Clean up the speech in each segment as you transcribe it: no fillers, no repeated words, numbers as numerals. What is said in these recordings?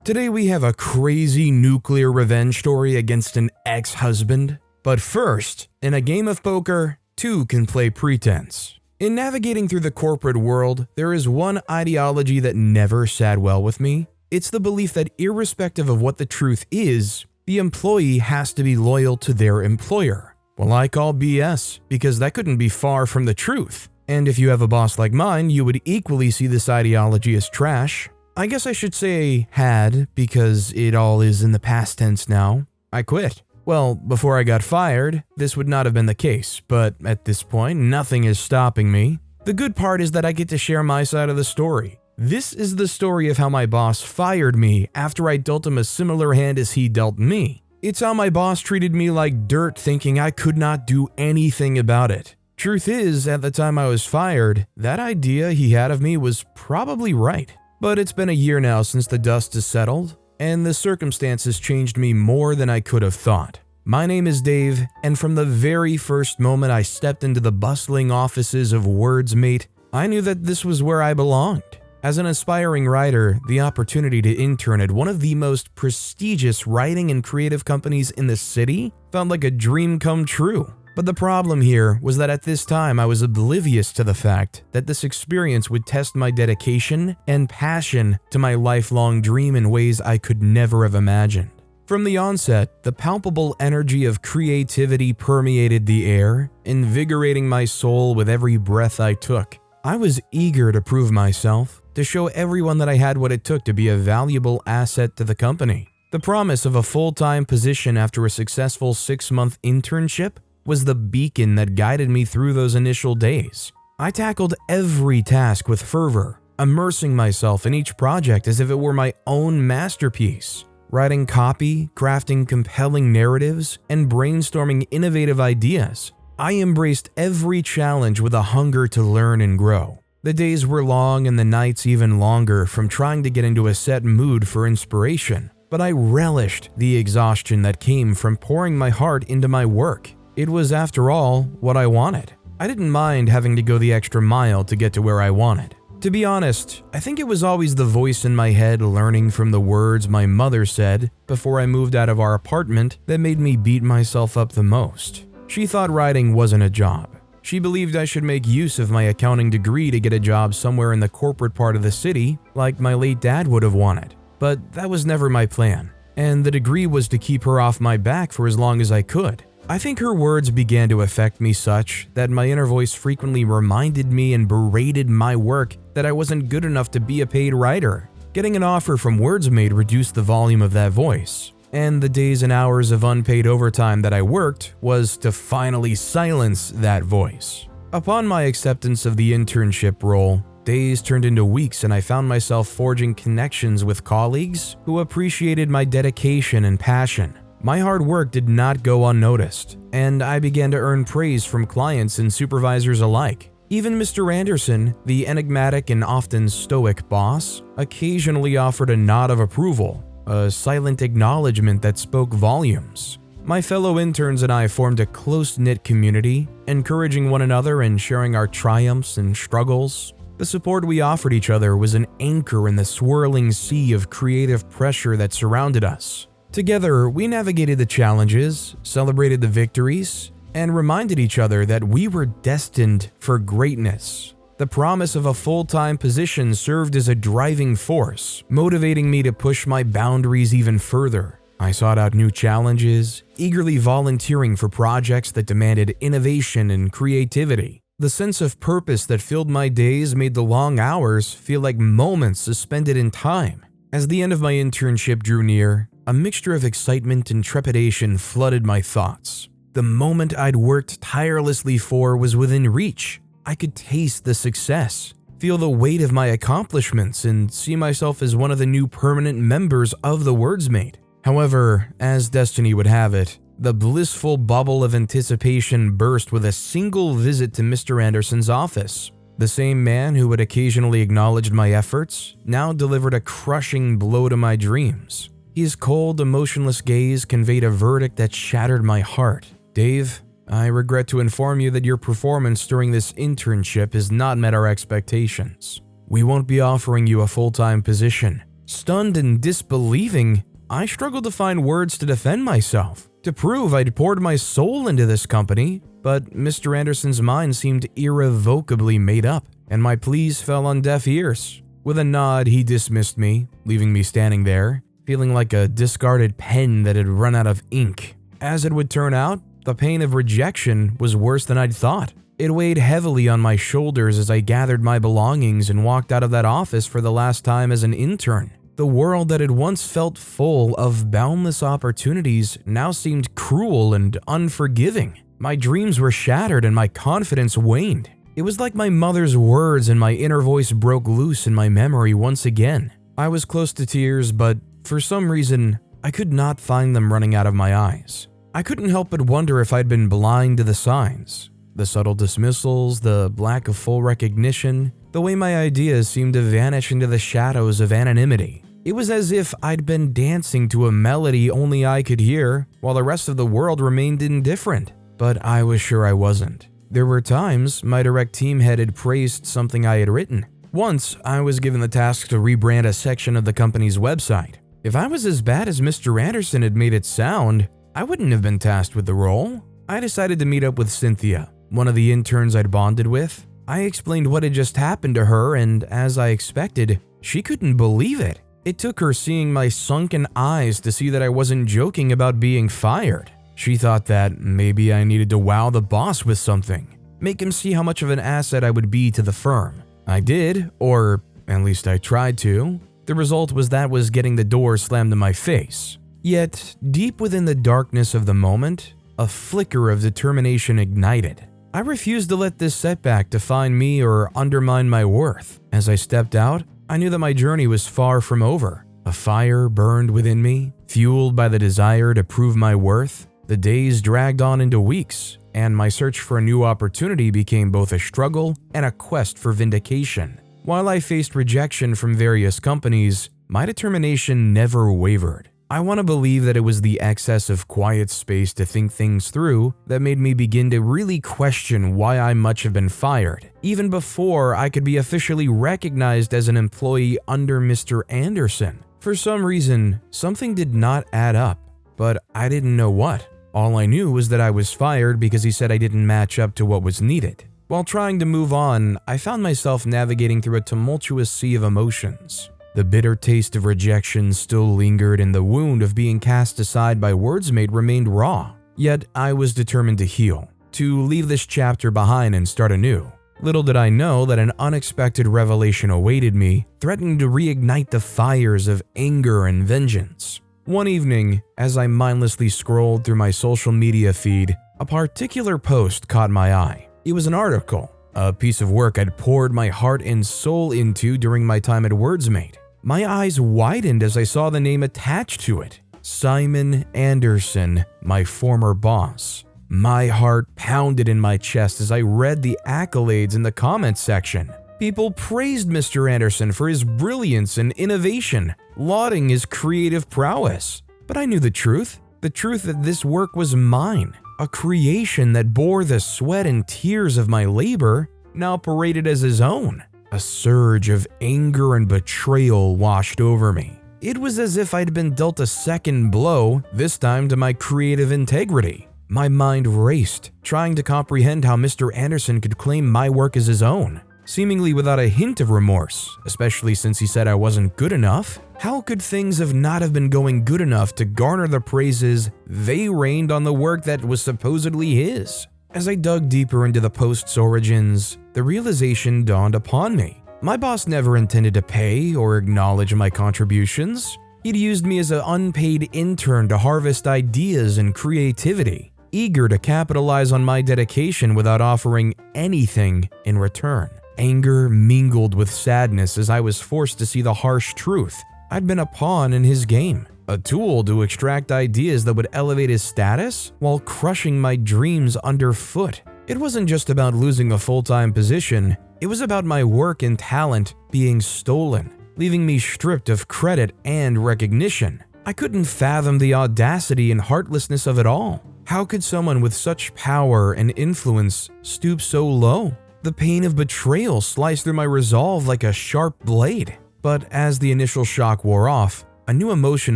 Today we have a crazy nuclear revenge story against an ex-husband. But first, in a game of poker, two can play pretense. In navigating through the corporate world, there is one ideology that never sat well with me. It's the belief that irrespective of what the truth is, the employee has to be loyal to their employer. Well, I call BS because that couldn't be far from the truth. And if you have a boss like mine, you would equally see this ideology as trash. I guess I should say had, because it all is in the past tense now. I quit. Well, before I got fired, this would not have been the case, but at this point, nothing is stopping me. The good part is that I get to share my side of the story. This is the story of how my boss fired me after I dealt him a similar hand as he dealt me. It's how my boss treated me like dirt, thinking I could not do anything about it. Truth is, at the time I was fired, that idea he had of me was probably right. But it's been a year now since the dust has settled, and the circumstances changed me more than I could have thought. My name is Dave, and from the very first moment I stepped into the bustling offices of WordsMate, I knew that this was where I belonged. As an aspiring writer, the opportunity to intern at one of the most prestigious writing and creative companies in the city felt like a dream come true. But the problem here was that at this time I was oblivious to the fact that this experience would test my dedication and passion to my lifelong dream in ways I could never have imagined. From the onset, the palpable energy of creativity permeated the air, invigorating my soul with every breath I took. I was eager to prove myself, to show everyone that I had what it took to be a valuable asset to the company. The promise of a full-time position after a successful 6-month internship was the beacon that guided me through those initial days. I tackled every task with fervor, immersing myself in each project as if it were my own masterpiece. Writing copy, crafting compelling narratives, and brainstorming innovative ideas. I embraced every challenge with a hunger to learn and grow. The days were long and the nights even longer from trying to get into a set mood for inspiration, but I relished the exhaustion that came from pouring my heart into my work. It was, after all, what I wanted. I didn't mind having to go the extra mile to get to where I wanted. To be honest, I think it was always the voice in my head learning from the words my mother said before I moved out of our apartment that made me beat myself up the most. She thought writing wasn't a job. She believed I should make use of my accounting degree to get a job somewhere in the corporate part of the city, like my late dad would have wanted. But that was never my plan, and the degree was to keep her off my back for as long as I could. I think her words began to affect me such that my inner voice frequently reminded me and berated my work that I wasn't good enough to be a paid writer. Getting an offer from WordsMate reduced the volume of that voice, and the days and hours of unpaid overtime that I worked was to finally silence that voice. Upon my acceptance of the internship role, days turned into weeks and I found myself forging connections with colleagues who appreciated my dedication and passion. My hard work did not go unnoticed, and I began to earn praise from clients and supervisors alike. Even Mr. Anderson, the enigmatic and often stoic boss, occasionally offered a nod of approval, a silent acknowledgement that spoke volumes. My fellow interns and I formed a close-knit community, encouraging one another and sharing our triumphs and struggles. The support we offered each other was an anchor in the swirling sea of creative pressure that surrounded us. Together, we navigated the challenges, celebrated the victories, and reminded each other that we were destined for greatness. The promise of a full-time position served as a driving force, motivating me to push my boundaries even further. I sought out new challenges, eagerly volunteering for projects that demanded innovation and creativity. The sense of purpose that filled my days made the long hours feel like moments suspended in time. As the end of my internship drew near, a mixture of excitement and trepidation flooded my thoughts. The moment I'd worked tirelessly for was within reach. I could taste the success, feel the weight of my accomplishments, and see myself as one of the new permanent members of the WordsMate. However, as destiny would have it, the blissful bubble of anticipation burst with a single visit to Mr. Anderson's office. The same man who had occasionally acknowledged my efforts now delivered a crushing blow to my dreams. His cold, emotionless gaze conveyed a verdict that shattered my heart. "Dave, I regret to inform you that your performance during this internship has not met our expectations. We won't be offering you a full-time position. Stunned and disbelieving, I struggled to find words to defend myself, to prove I'd poured my soul into this company, but Mr. Anderson's mind seemed irrevocably made up, and my pleas fell on deaf ears. With a nod, he dismissed me, leaving me standing there, feeling like a discarded pen that had run out of ink. As it would turn out, the pain of rejection was worse than I'd thought. It weighed heavily on my shoulders as I gathered my belongings and walked out of that office for the last time as an intern. The world that had once felt full of boundless opportunities now seemed cruel and unforgiving. My dreams were shattered and my confidence waned. It was like my mother's words and my inner voice broke loose in my memory once again. I was close to tears, but for some reason, I could not find them running out of my eyes. I couldn't help but wonder if I'd been blind to the signs. The subtle dismissals, the lack of full recognition, the way my ideas seemed to vanish into the shadows of anonymity. It was as if I'd been dancing to a melody only I could hear, while the rest of the world remained indifferent. But I was sure I wasn't. There were times my direct team head had praised something I had written. Once, I was given the task to rebrand a section of the company's website. If I was as bad as Mr. Anderson had made it sound, I wouldn't have been tasked with the role. I decided to meet up with Cynthia, one of the interns I'd bonded with. I explained what had just happened to her, and as I expected, she couldn't believe it. It took her seeing my sunken eyes to see that I wasn't joking about being fired. She thought that maybe I needed to wow the boss with something, make him see how much of an asset I would be to the firm. I did, or at least I tried to. The result was getting the door slammed in my face. Yet, deep within the darkness of the moment, a flicker of determination ignited. I refused to let this setback define me or undermine my worth. As I stepped out, I knew that my journey was far from over. A fire burned within me, fueled by the desire to prove my worth. The days dragged on into weeks, and my search for a new opportunity became both a struggle and a quest for vindication. While I faced rejection from various companies, my determination never wavered. I want to believe that it was the excess of quiet space to think things through that made me begin to really question why I might have been fired, even before I could be officially recognized as an employee under Mr. Anderson. For some reason, something did not add up, but I didn't know what. All I knew was that I was fired because he said I didn't match up to what was needed. While trying to move on, I found myself navigating through a tumultuous sea of emotions. The bitter taste of rejection still lingered, and the wound of being cast aside by Wordsmate remained raw. Yet I was determined to heal, to leave this chapter behind and start anew. Little did I know that an unexpected revelation awaited me, threatening to reignite the fires of anger and vengeance. One evening, as I mindlessly scrolled through my social media feed, a particular post caught my eye. It was an article, a piece of work I'd poured my heart and soul into during my time at Wordsmate. My eyes widened as I saw the name attached to it. Simon Anderson, my former boss. My heart pounded in my chest as I read the accolades in the comments section. People praised Mr. Anderson for his brilliance and innovation, lauding his creative prowess. But I knew the truth that this work was mine, a creation that bore the sweat and tears of my labor, now paraded as his own. A surge of anger and betrayal washed over me. It was as if I'd been dealt a second blow, this time to my creative integrity. My mind raced, trying to comprehend how Mr. Anderson could claim my work as his own, seemingly without a hint of remorse, especially since he said I wasn't good enough. How could things not have been going good enough to garner the praises they rained on the work that was supposedly his? As I dug deeper into the post's origins, the realization dawned upon me. My boss never intended to pay or acknowledge my contributions. He'd used me as an unpaid intern to harvest ideas and creativity, eager to capitalize on my dedication without offering anything in return. Anger mingled with sadness as I was forced to see the harsh truth. I'd been a pawn in his game, a tool to extract ideas that would elevate his status while crushing my dreams underfoot. It wasn't just about losing a full-time position, it was about my work and talent being stolen, leaving me stripped of credit and recognition. I couldn't fathom the audacity and heartlessness of it all. How could someone with such power and influence stoop so low? The pain of betrayal sliced through my resolve like a sharp blade. But as the initial shock wore off, a new emotion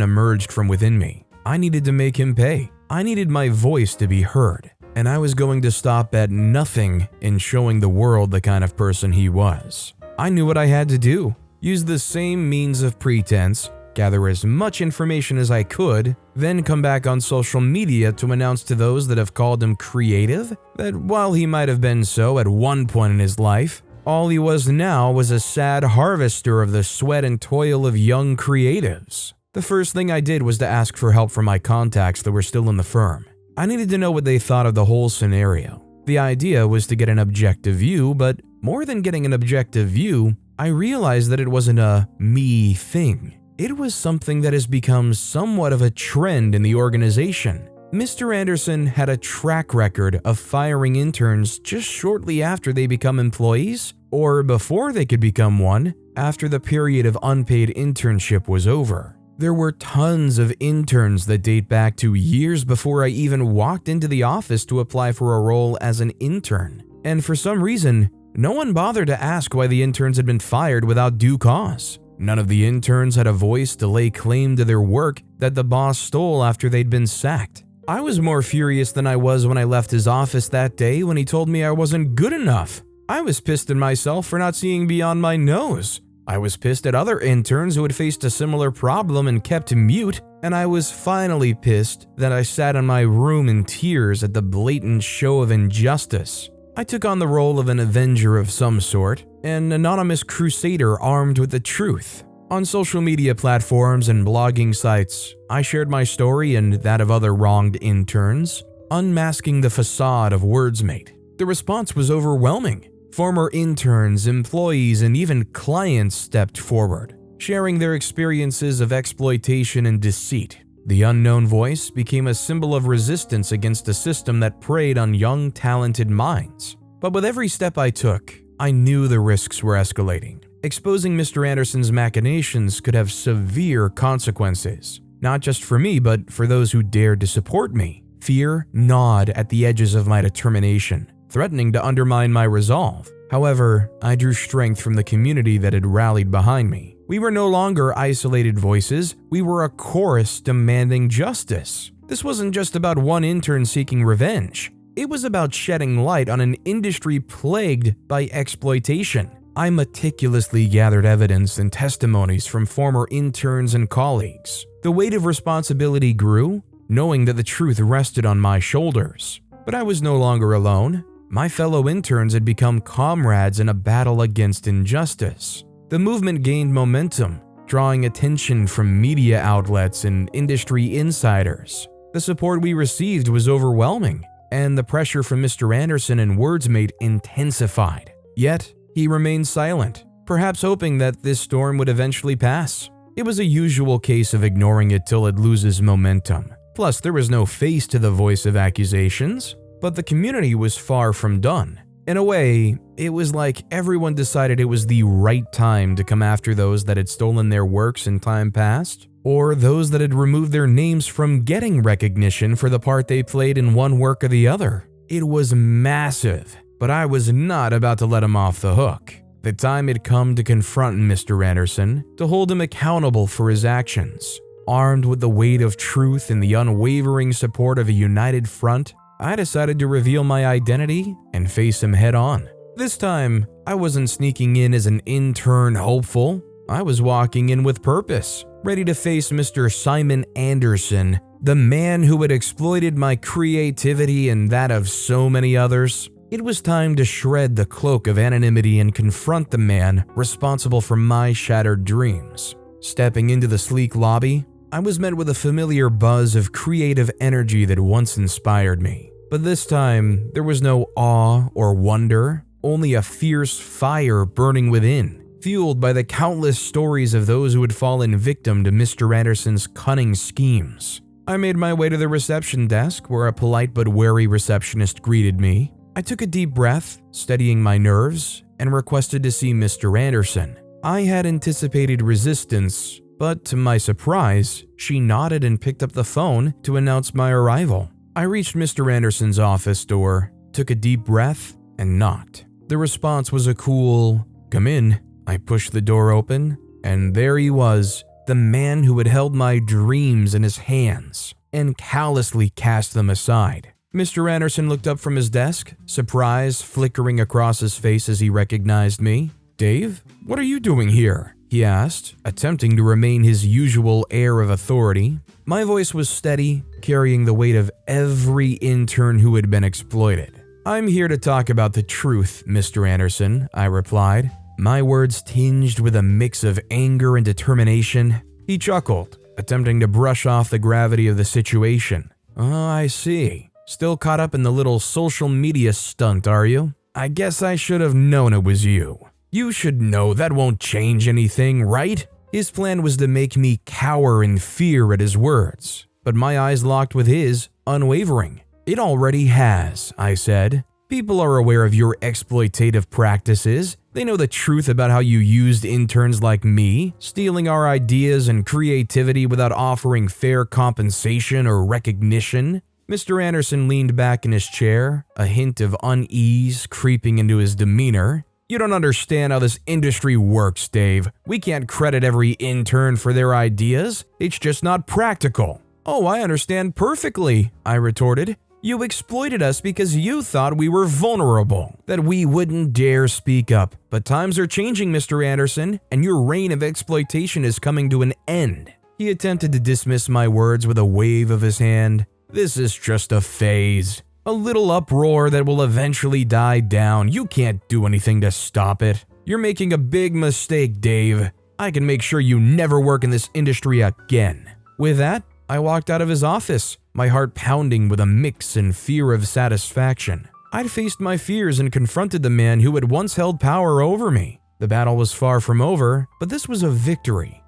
emerged from within me. I needed to make him pay. I needed my voice to be heard. And I was going to stop at nothing in showing the world the kind of person he was. I knew what I had to do. Use the same means of pretense, gather as much information as I could, then come back on social media to announce to those that have called him creative that while he might have been so at one point in his life, all he was now was a sad harvester of the sweat and toil of young creatives. The first thing I did was to ask for help from my contacts that were still in the firm. I needed to know what they thought of the whole scenario. The idea was to get an objective view, but more than getting an objective view, I realized that it wasn't a me thing. It was something that has become somewhat of a trend in the organization. Mr. Anderson had a track record of firing interns just shortly after they become employees, or before they could become one, after the period of unpaid internship was over. There were tons of interns that date back to years before I even walked into the office to apply for a role as an intern. And for some reason, no one bothered to ask why the interns had been fired without due cause. None of the interns had a voice to lay claim to their work that the boss stole after they'd been sacked. I was more furious than I was when I left his office that day when he told me I wasn't good enough. I was pissed at myself for not seeing beyond my nose. I was pissed at other interns who had faced a similar problem and kept mute, and I was finally pissed that I sat in my room in tears at the blatant show of injustice. I took on the role of an avenger of some sort, an anonymous crusader armed with the truth. On social media platforms and blogging sites, I shared my story and that of other wronged interns, unmasking the facade of WordsMate. The response was overwhelming. Former interns, employees, and even clients stepped forward, sharing their experiences of exploitation and deceit. The unknown voice became a symbol of resistance against a system that preyed on young, talented minds. But with every step I took, I knew the risks were escalating. Exposing Mr. Anderson's machinations could have severe consequences, not just for me, but for those who dared to support me. Fear gnawed at the edges of my determination, threatening to undermine my resolve. However, I drew strength from the community that had rallied behind me. We were no longer isolated voices, we were a chorus demanding justice. This wasn't just about one intern seeking revenge. It was about shedding light on an industry plagued by exploitation. I meticulously gathered evidence and testimonies from former interns and colleagues. The weight of responsibility grew, knowing that the truth rested on my shoulders. But I was no longer alone. My fellow interns had become comrades in a battle against injustice. The movement gained momentum, drawing attention from media outlets and industry insiders. The support we received was overwhelming, and the pressure from Mr. Anderson and WordsMate intensified. Yet, he remained silent, perhaps hoping that this storm would eventually pass. It was a usual case of ignoring it till it loses momentum. Plus, there was no face to the voice of accusations. But the community was far from done. In a way, it was like everyone decided it was the right time to come after those that had stolen their works in time past, or those that had removed their names from getting recognition for the part they played in one work or the other. It was massive, but I was not about to let him off the hook. The time had come to confront Mr. Anderson, to hold him accountable for his actions. Armed with the weight of truth and the unwavering support of a united front, I decided to reveal my identity and face him head on. This time, I wasn't sneaking in as an intern hopeful. I was walking in with purpose, ready to face Mr. Simon Anderson, the man who had exploited my creativity and that of so many others. It was time to shred the cloak of anonymity and confront the man responsible for my shattered dreams. Stepping into the sleek lobby, I was met with a familiar buzz of creative energy that once inspired me. But this time, there was no awe or wonder, only a fierce fire burning within, fueled by the countless stories of those who had fallen victim to Mr. Anderson's cunning schemes. I made my way to the reception desk, where a polite but wary receptionist greeted me. I took a deep breath, steadying my nerves, and requested to see Mr. Anderson. I had anticipated resistance, but to my surprise, she nodded and picked up the phone to announce my arrival. I reached Mr. Anderson's office door, took a deep breath, and knocked. The response was a cool, "Come in." I pushed the door open And there he was, the man who had held my dreams in his hands and callously cast them aside. Mr. Anderson looked up from his desk, surprise flickering across his face as he recognized me. "Dave, what are you doing here?" he asked, attempting to remain his usual air of authority. My voice was steady, carrying the weight of every intern who had been exploited. "I'm here to talk about the truth, Mr. Anderson," I replied, my words tinged with a mix of anger and determination. He chuckled, attempting to brush off the gravity of the situation. "Oh, I see. Still caught up in the little social media stunt, are you? I guess I should have known it was you. You should know that won't change anything, right?" His plan was to make me cower in fear at his words, but my eyes locked with his, unwavering. "It already has," I said. "People are aware of your exploitative practices. They know the truth about how you used interns like me, stealing our ideas and creativity without offering fair compensation or recognition." Mr. Anderson leaned back in his chair, a hint of unease creeping into his demeanor. "You don't understand how this industry works, Dave. We can't credit every intern for their ideas. It's just not practical." "Oh, I understand perfectly," I retorted. "You exploited us because you thought we were vulnerable, that we wouldn't dare speak up. But times are changing, Mr. Anderson, and your reign of exploitation is coming to an end." He attempted to dismiss my words with a wave of his hand. "This is just a phase. A little uproar that will eventually die down. You can't do anything to stop it. You're making a big mistake, Dave. I can make sure you never work in this industry again." With that, I walked out of his office, my heart pounding with a mix and fear of satisfaction. I'd faced my fears and confronted the man who had once held power over me. The battle was far from over, but this was a victory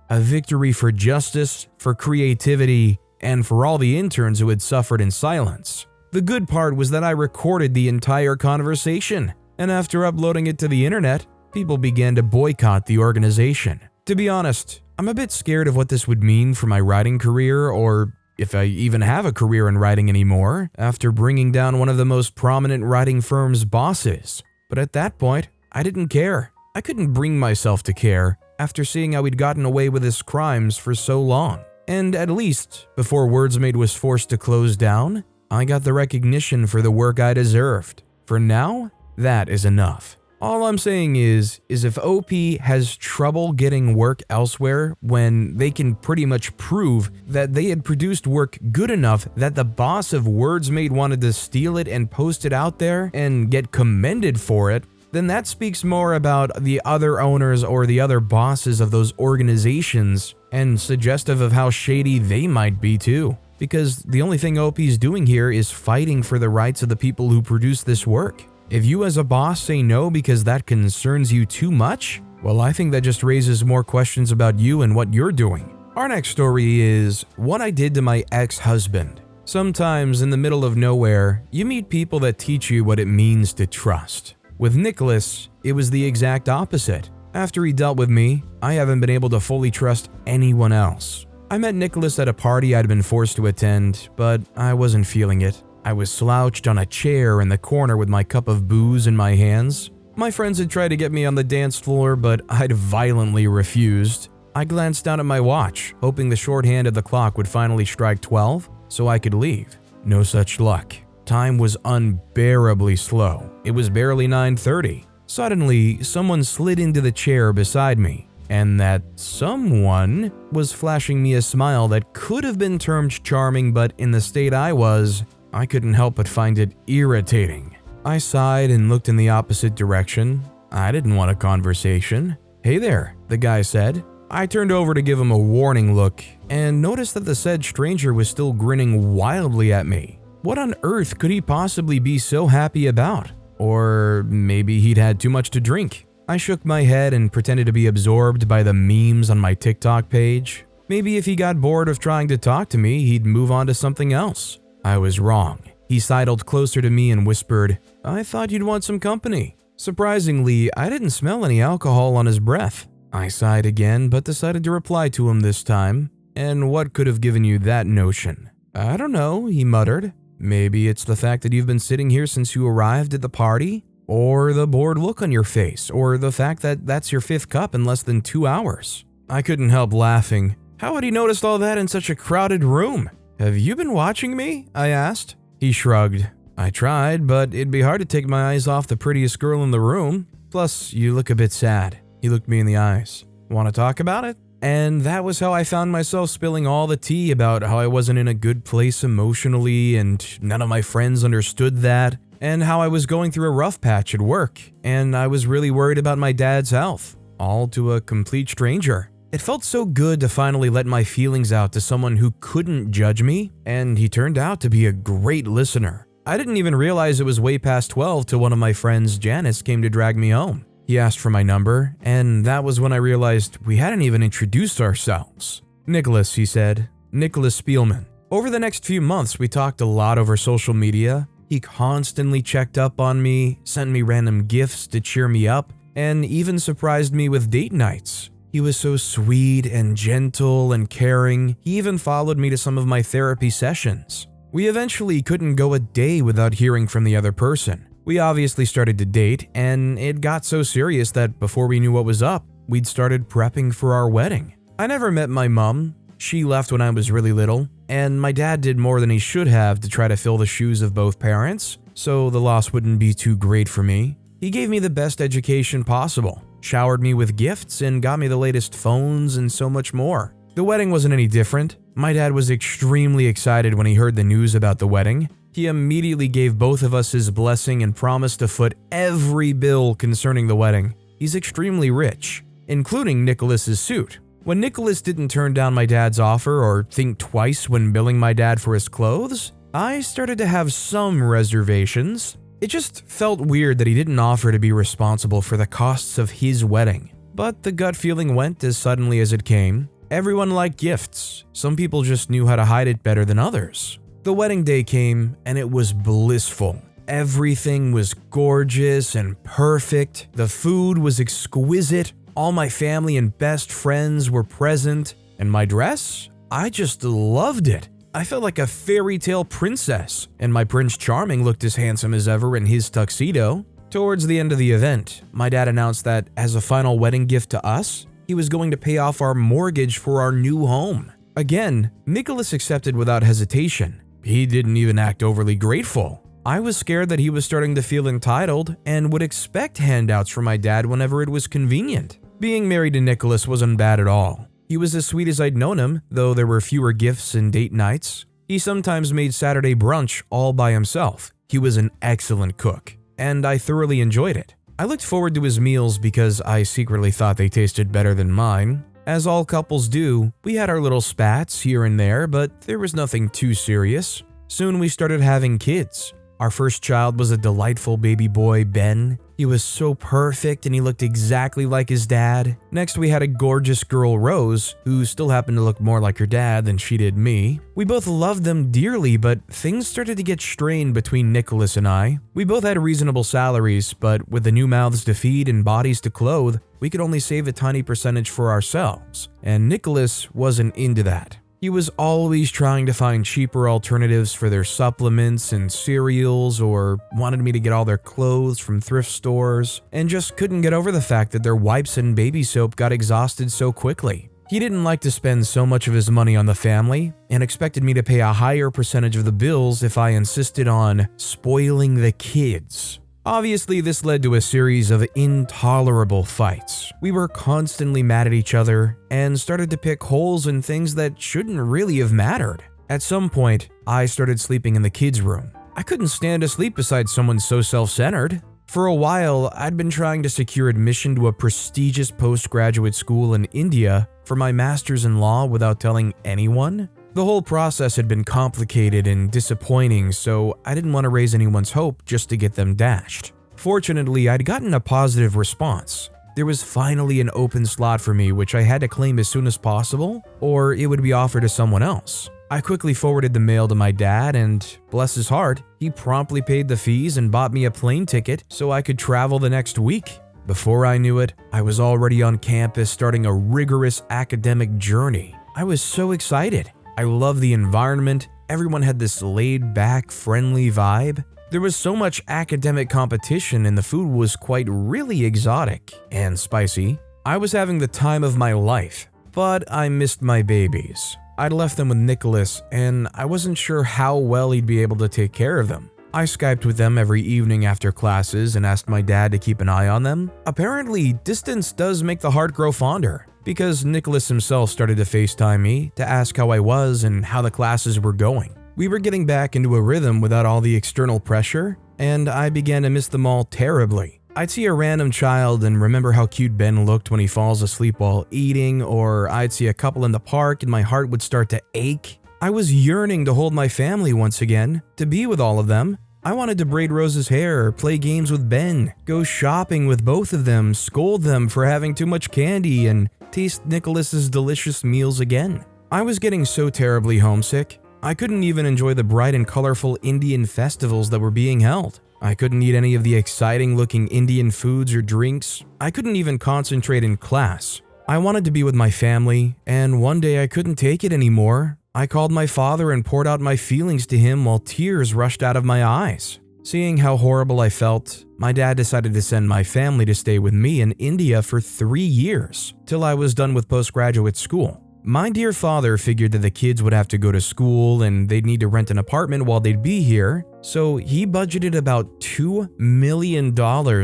for justice, for creativity, and for all the interns who had suffered in silence. The good part was that I recorded the entire conversation, and after uploading it to the internet, people began to boycott the organization. To be honest, I'm a bit scared of what this would mean for my writing career, or if I even have a career in writing anymore, after bringing down one of the most prominent writing firm's bosses. But at that point, I didn't care. I couldn't bring myself to care after seeing how he'd gotten away with his crimes for so long. And at least, before WordsMade was forced to close down, I got the recognition for the work I deserved. For now, that is enough. All I'm saying is if OP has trouble getting work elsewhere when they can pretty much prove that they had produced work good enough that the boss of WordsMade wanted to steal it and post it out there and get commended for it, then that speaks more about the other owners or the other bosses of those organizations and suggestive of how shady they might be too. Because the only thing OP is doing here is fighting for the rights of the people who produce this work. If you as a boss say no because that concerns you too much, well, I think that just raises more questions about you and what you're doing. Our next story is what I did to my ex-husband. Sometimes in the middle of nowhere, you meet people that teach you what it means to trust. With Nicholas, it was the exact opposite. After he dealt with me, I haven't been able to fully trust anyone else. I met Nicholas at a party I'd been forced to attend, but I wasn't feeling it. I was slouched on a chair in the corner with my cup of booze in my hands. My friends had tried to get me on the dance floor, but I'd violently refused. I glanced down at my watch, hoping the shorthand of the clock would finally strike 12 so I could leave. No such luck. Time was unbearably slow. It was barely 9:30. Suddenly, someone slid into the chair beside me. And that someone was flashing me a smile that could have been termed charming, but in the state I was, I couldn't help but find it irritating. I sighed and looked in the opposite direction. I didn't want a conversation. "Hey there," the guy said. I turned over to give him a warning look and noticed that the said stranger was still grinning wildly at me. What on earth could he possibly be so happy about? Or maybe he'd had too much to drink. I shook my head and pretended to be absorbed by the memes on my TikTok page. Maybe if he got bored of trying to talk to me, he'd move on to something else. I was wrong. He sidled closer to me and whispered, "I thought you'd want some company." Surprisingly, I didn't smell any alcohol on his breath. I sighed again, but decided to reply to him this time. "And what could have given you that notion?" "I don't know," he muttered. "Maybe it's the fact that you've been sitting here since you arrived at the party? Or the bored look on your face, or the fact that that's your 5th cup in less than 2 hours." I couldn't help laughing. How had he noticed all that in such a crowded room? Have you been watching me? I asked. He shrugged. I tried, but it'd be hard to take my eyes off the prettiest girl in the room. Plus, you look a bit sad. He looked me in the eyes. Want to talk about it? And that was how I found myself spilling all the tea about how I wasn't in a good place emotionally and none of my friends understood that, and how I was going through a rough patch at work, and I was really worried about my dad's health, all to a complete stranger. It felt so good to finally let my feelings out to someone who couldn't judge me, and he turned out to be a great listener. I didn't even realize it was way past 12 till one of my friends, Janice, came to drag me home. He asked for my number, and that was when I realized we hadn't even introduced ourselves. Nicholas, he said. Nicholas Spielman. Over the next few months, we talked a lot over social media. He constantly checked up on me, sent me random gifts to cheer me up, and even surprised me with date nights. He was so sweet and gentle and caring. He even followed me to some of my therapy sessions. We eventually couldn't go a day without hearing from the other person. We obviously started to date, and it got so serious that before we knew what was up, we'd started prepping for our wedding. I never met my mom. She left when I was really little, and my dad did more than he should have to try to fill the shoes of both parents, so the loss wouldn't be too great for me. He gave me the best education possible, showered me with gifts, and got me the latest phones and so much more. The wedding wasn't any different. My dad was extremely excited when he heard the news about the wedding. He immediately gave both of us his blessing and promised to foot every bill concerning the wedding. He's extremely rich, including Nicholas's suit. When Nicholas didn't turn down my dad's offer or think twice when billing my dad for his clothes, I started to have some reservations. It just felt weird that he didn't offer to be responsible for the costs of his wedding. But the gut feeling went as suddenly as it came. Everyone liked gifts. Some people just knew how to hide it better than others. The wedding day came, and it was blissful. Everything was gorgeous and perfect. The food was exquisite. All my family and best friends were present. And my dress? I just loved it. I felt like a fairy tale princess, and my Prince Charming looked as handsome as ever in his tuxedo. Towards the end of the event, my dad announced that as a final wedding gift to us, he was going to pay off our mortgage for our new home. Again, Nicholas accepted without hesitation. He didn't even act overly grateful. I was scared that he was starting to feel entitled and would expect handouts from my dad whenever it was convenient. Being married to Nicholas wasn't bad at all. He was as sweet as I'd known him, though there were fewer gifts and date nights. He sometimes made Saturday brunch all by himself. He was an excellent cook, and I thoroughly enjoyed it. I looked forward to his meals because I secretly thought they tasted better than mine. As all couples do, we had our little spats here and there, but there was nothing too serious. Soon we started having kids. Our first child was a delightful baby boy, Ben. He was so perfect and he looked exactly like his dad. Next we had a gorgeous girl, Rose, who still happened to look more like her dad than she did me. We both loved them dearly, but things started to get strained between Nicholas and I. We both had reasonable salaries, but with the new mouths to feed and bodies to clothe, we could only save a tiny percentage for ourselves, and Nicholas wasn't into that. He was always trying to find cheaper alternatives for their supplements and cereals, or wanted me to get all their clothes from thrift stores, and just couldn't get over the fact that their wipes and baby soap got exhausted so quickly. He didn't like to spend so much of his money on the family, and expected me to pay a higher percentage of the bills if I insisted on spoiling the kids. Obviously, this led to a series of intolerable fights. We were constantly mad at each other and started to pick holes in things that shouldn't really have mattered. At some point, I started sleeping in the kids' room. I couldn't stand to sleep beside someone so self-centered. For a while, I'd been trying to secure admission to a prestigious postgraduate school in India for my master's in law without telling anyone. The whole process had been complicated and disappointing, so I didn't want to raise anyone's hope just to get them dashed. Fortunately, I'd gotten a positive response. There was finally an open slot for me, which I had to claim as soon as possible, or it would be offered to someone else. I quickly forwarded the mail to my dad, and bless his heart, he promptly paid the fees and bought me a plane ticket so I could travel the next week. Before I knew it, I was already on campus starting a rigorous academic journey. I was so excited. I loved the environment. Everyone had this laid-back, friendly vibe. There was so much academic competition and the food was quite really exotic and spicy. I was having the time of my life. but I missed my babies. I'd left them with Nicholas, and I wasn't sure how well he'd be able to take care of them. I Skyped with them every evening after classes and asked my dad to keep an eye on them. Apparently, distance does make the heart grow fonder, because Nicholas himself started to FaceTime me to ask how I was and how the classes were going. We were getting back into a rhythm without all the external pressure, and I began to miss them all terribly. I'd see a random child and remember how cute Ben looked when he falls asleep while eating, or I'd see a couple in the park and my heart would start to ache. I was yearning to hold my family once again, to be with all of them. I wanted to braid Rose's hair, play games with Ben, go shopping with both of them, scold them for having too much candy, and taste Nicholas's delicious meals again. I was getting so terribly homesick, I couldn't even enjoy the bright and colorful Indian festivals that were being held. I couldn't eat any of the exciting-looking Indian foods or drinks. I couldn't even concentrate in class. I wanted to be with my family, and one day I couldn't take it anymore. I called my father and poured out my feelings to him while tears rushed out of my eyes. Seeing how horrible I felt, my dad decided to send my family to stay with me in India for 3 years, till I was done with postgraduate school. My dear father figured that the kids would have to go to school and they'd need to rent an apartment while they'd be here, so he budgeted about $2 million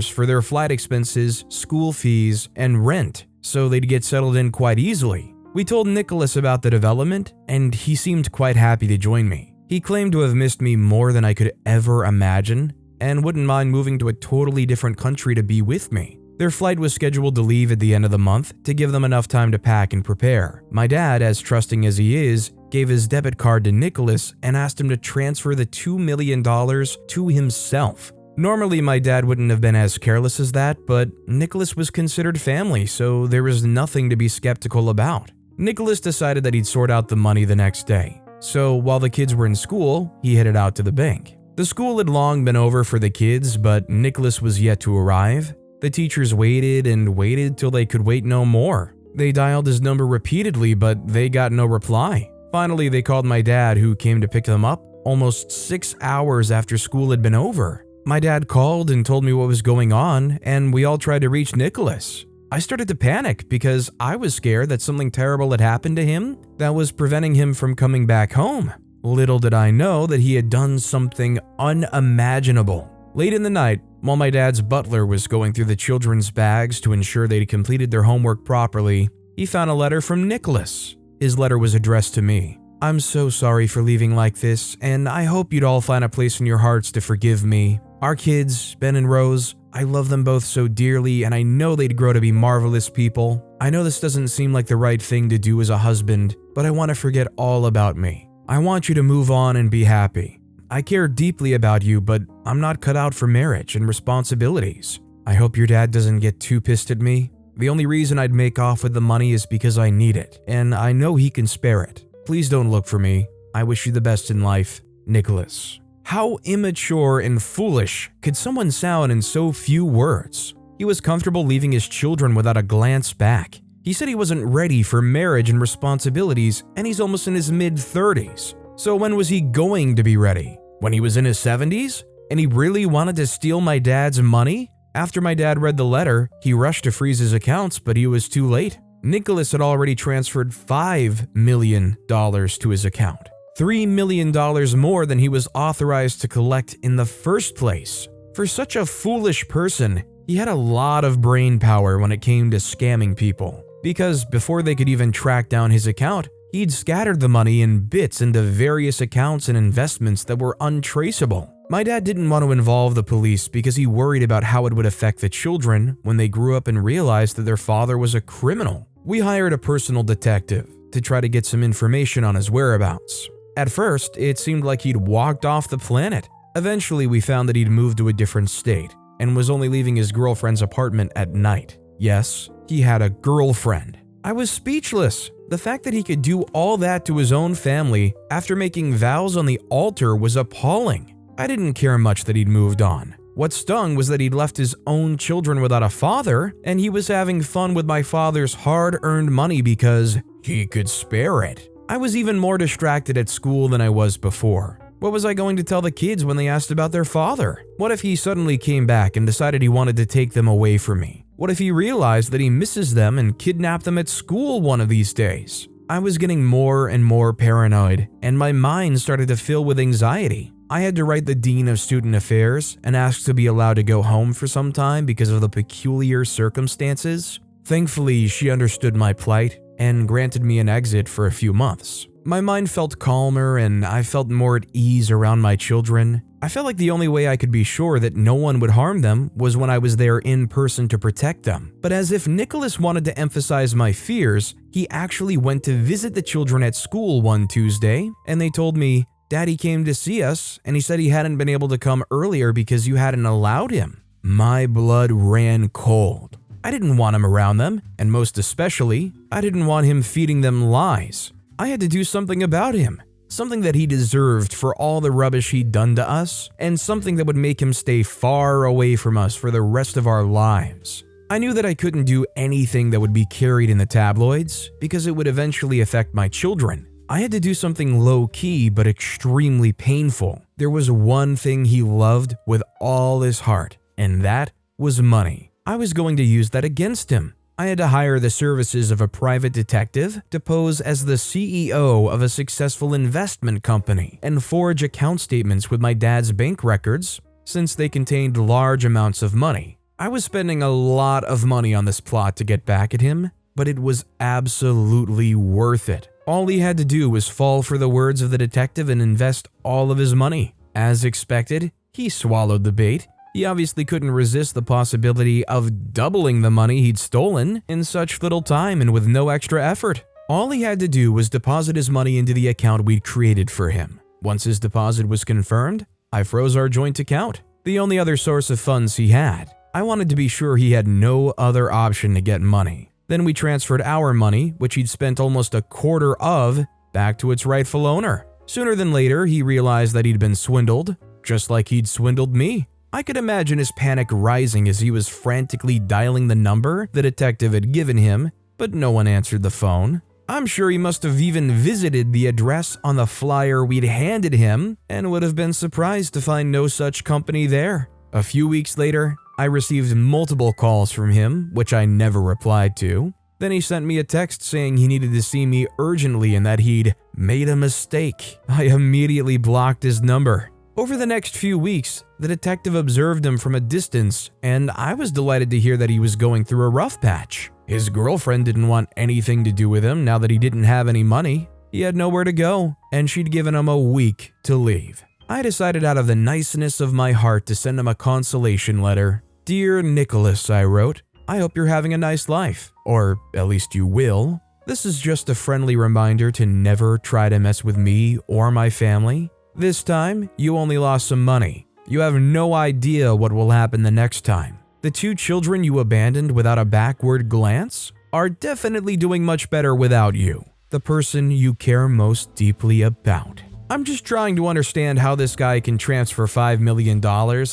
for their flight expenses, school fees, and rent, so they'd get settled in quite easily. We told Nicholas about the development, and he seemed quite happy to join me. He claimed to have missed me more than I could ever imagine, and wouldn't mind moving to a totally different country to be with me. Their flight was scheduled to leave at the end of the month to give them enough time to pack and prepare. My dad, as trusting as he is, gave his debit card to Nicholas and asked him to transfer the $2 million to himself. Normally, my dad wouldn't have been as careless as that, but Nicholas was considered family, so there was nothing to be skeptical about. Nicholas decided that he'd sort out the money the next day. So while the kids were in school, he headed out to the bank. The school had long been over for the kids, but Nicholas was yet to arrive. The teachers waited and waited till they could wait no more. They dialed his number repeatedly, but they got no reply. Finally, they called my dad, who came to pick them up almost 6 hours after school had been over. My dad called and told me what was going on, and we all tried to reach Nicholas. I started to panic because I was scared that something terrible had happened to him that was preventing him from coming back home. Little did I know that he had done something unimaginable. Late in the night, while my dad's butler was going through the children's bags to ensure they'd completed their homework properly, he found a letter from Nicholas. His letter was addressed to me. "I'm so sorry for leaving like this, and I hope you'd all find a place in your hearts to forgive me. Our kids, Ben and Rose, I love them both so dearly, and I know they'd grow to be marvelous people. I know this doesn't seem like the right thing to do as a husband, but I want to forget all about me. I want you to move on and be happy. I care deeply about you, but I'm not cut out for marriage and responsibilities. I hope your dad doesn't get too pissed at me. The only reason I'd make off with the money is because I need it, and I know he can spare it. Please don't look for me. I wish you the best in life, Nicholas." How immature and foolish could someone sound in so few words? He was comfortable leaving his children without a glance back. He said he wasn't ready for marriage and responsibilities, and he's almost in his mid-30s. So when was he going to be ready? When he was in his 70s? And he really wanted to steal my dad's money? After my dad read the letter, he rushed to freeze his accounts, but he was too late. Nicholas had already transferred $5 million to his account. $3 million more than he was authorized to collect in the first place. For such a foolish person, he had a lot of brain power when it came to scamming people. Because before they could even track down his account, he'd scattered the money in bits into various accounts and investments that were untraceable. My dad didn't want to involve the police because he worried about how it would affect the children when they grew up and realized that their father was a criminal. We hired a personal detective to try to get some information on his whereabouts. At first, it seemed like he'd walked off the planet. Eventually, we found that he'd moved to a different state and was only leaving his girlfriend's apartment at night. Yes, he had a girlfriend. I was speechless. The fact that he could do all that to his own family after making vows on the altar was appalling. I didn't care much that he'd moved on. What stung was that he'd left his own children without a father, and he was having fun with my father's hard-earned money because he could spare it. I was even more distracted at school than I was before. What was I going to tell the kids when they asked about their father? What if he suddenly came back and decided he wanted to take them away from me? What if he realized that he misses them and kidnapped them at school one of these days? I was getting more and more paranoid, and my mind started to fill with anxiety. I had to write the Dean of Student Affairs and ask to be allowed to go home for some time because of the peculiar circumstances. Thankfully, she understood my plight and granted me an exit for a few months. My mind felt calmer and I felt more at ease around my children. I felt like the only way I could be sure that no one would harm them was when I was there in person to protect them. But as if Nicholas wanted to emphasize my fears, he actually went to visit the children at school one Tuesday, and they told me, "Daddy came to see us, and he said he hadn't been able to come earlier because you hadn't allowed him." My blood ran cold. I didn't want him around them, and most especially, I didn't want him feeding them lies. I had to do something about him, something that he deserved for all the rubbish he'd done to us, and something that would make him stay far away from us for the rest of our lives. I knew that I couldn't do anything that would be carried in the tabloids because it would eventually affect my children. I had to do something low-key but extremely painful. There was one thing he loved with all his heart, and that was money. I was going to use that against him. I had to hire the services of a private detective to pose as the CEO of a successful investment company and forge account statements with my dad's bank records since they contained large amounts of money. I was spending a lot of money on this plot to get back at him, but it was absolutely worth it. All he had to do was fall for the words of the detective and invest all of his money. As expected, he swallowed the bait. He obviously couldn't resist the possibility of doubling the money he'd stolen in such little time and with no extra effort. All he had to do was deposit his money into the account we'd created for him. Once his deposit was confirmed, I froze our joint account, the only other source of funds he had. I wanted to be sure he had no other option to get money. Then we transferred our money, which he'd spent almost a quarter of, back to its rightful owner. Sooner than later, he realized that he'd been swindled, just like he'd swindled me. I could imagine his panic rising as he was frantically dialing the number the detective had given him, but no one answered the phone. I'm sure he must have even visited the address on the flyer we'd handed him and would have been surprised to find no such company there. A few weeks later, I received multiple calls from him, which I never replied to. Then he sent me a text saying he needed to see me urgently and that he'd made a mistake. I immediately blocked his number. Over the next few weeks, the detective observed him from a distance, and I was delighted to hear that he was going through a rough patch. His girlfriend didn't want anything to do with him now that he didn't have any money. He had nowhere to go, and she'd given him a week to leave. I decided out of the niceness of my heart to send him a consolation letter. "Dear Nicholas," I wrote, "I hope you're having a nice life, or at least you will. This is just a friendly reminder to never try to mess with me or my family. This time, you only lost some money. You have no idea what will happen the next time. The 2 children you abandoned without a backward glance are definitely doing much better without you, the person you care most deeply about." I'm just trying to understand how this guy can transfer $5 million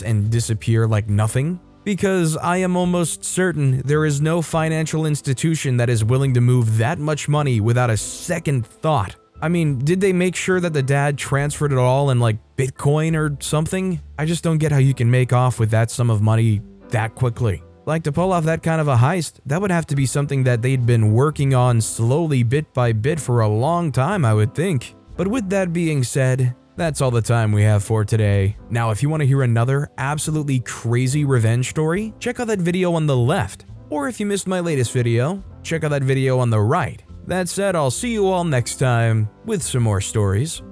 and disappear like nothing, because I am almost certain there is no financial institution that is willing to move that much money without a second thought. I mean, did they make sure that the dad transferred it all in like Bitcoin or something? I just don't get how you can make off with that sum of money that quickly. Like, to pull off that kind of a heist, that would have to be something that they'd been working on slowly bit by bit for a long time, I would think. But with that being said, that's all the time we have for today. Now, if you want to hear another absolutely crazy revenge story, check out that video on the left. Or if you missed my latest video, check out that video on the right. That said, I'll see you all next time with some more stories.